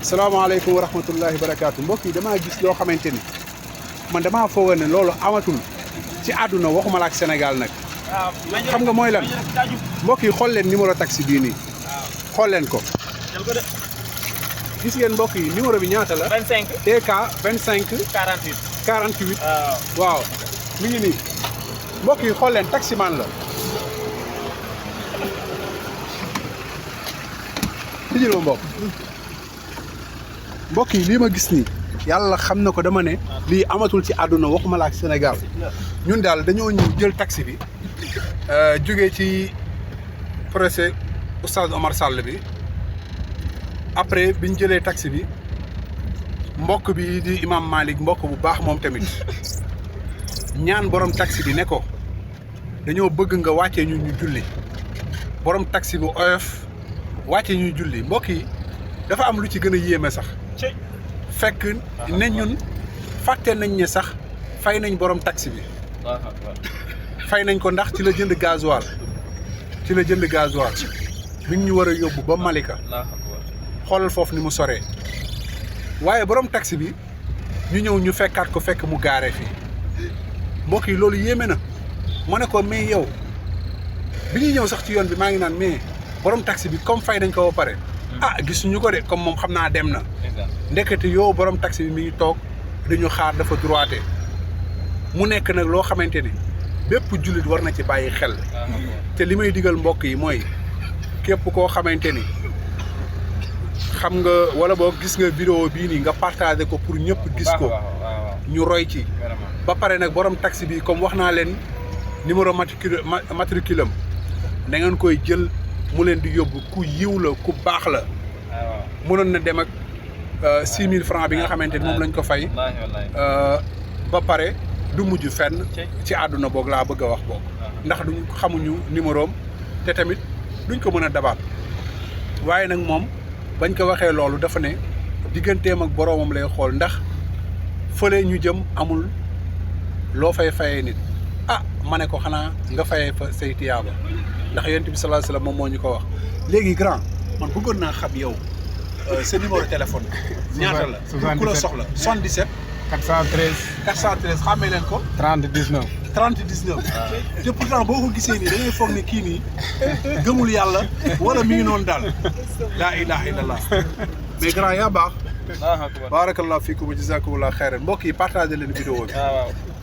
salaamaaleykum wa rahmatullahi wa barakaatu mbokk yi damaa gis loo xamante ni man damaa foog ne loolu amatul ci àdduna waxuma la ak Sénégal nag xam nga mooy lan mbokk yi xool leen numéro taxi bii nii xool leen ko gis ngeen mbokk yi numéro bi ñaata la. 25 TK 25. 48. 48. waaw mi ngi nii mbokk yi xool leen taximan la. tijjil ma mbokk yi lii ma gis nii yàlla xam na ko dama ne lii amatul ci àdduna waxuma la ak Sénégal ñun daal dañoo ñëw jël taxi bi jógee ci procès oustaz Omar Sall bi après biñ jëlee taxi bi mbokk bi di imam Malick mbokk bu baax moom tamit ñaan borom taxi bi ne ko dañoo bëgg nga wàccee ñu julli borom taxi bu oyof wàccee ñu julli mbokk yi dafa am lu ci gën a yéeme sax fekk ne ñun fàtte nañ ne sax fay nañ borom taxi bi fay nañ ko ndax ci la jënd gasoil mi ngi ñu war a yóbbu ba Malika xoolal foofu ni mu soree waaye borom taxi bi ñu ñëw ñu fekkaat ko fekk mu gaaree fii mbokk yi loolu yéeme na ma ne ko mais yow bi ñuy ñëw sax ci yoon bi maa ngi naan mais borom taxi bi comme fay nañ ko ba pare gisuñu ko de comme moom xam naa dem na ndekete yow borom taxi bi mi ngi toog dañu xaar dafa droité mu nekk nag loo xamante ni bépp jullit war na ci bàyyi xel te li may digal mbokk yi mooy képp koo xamante ni xam nga wala boo gis nga vidéo bii nii nga partagé ko pour ñëpp gis ko ñu roy ci ba pare nag borom taxi bi comme wax naa leen numéro matricule am da ngeen koy jël mu leen di yóbbu ku yiw la ku baax la mënoon na dem ak 6000 francs bi nga xamante ni moom lañ ko fay ba pare du mujj fenn ci àdduna boog laa bëgg a wax boog ndax duñ xamuñu numéro am te tamit duñ ko mën a dabaat waaye nag moom bañ ko waxee loolu dafa ne digganteem ak boroomam lay xool ndax fële ñu jëm amul loo fayee nit ma ne ko xanaa nga fayee fa say tiyaaba ndax yonent bi sallallahu alayhi wasallam moom moo ñu ko wax léegi grand man bëggoon naa xam yow sa numéro téléphone ñaata la ku la soxla 77 413 xàmmee leen ko 30 19 te pourtant boo ko gisee nii da ngay foog ne kii nii gëmul yàlla wala mi ngi noonu daal laa ilaha illallah mais grand yaa baax barakallahu fiikum wa jazakumullahu xayran mbokk yi partagé leen vidéo bi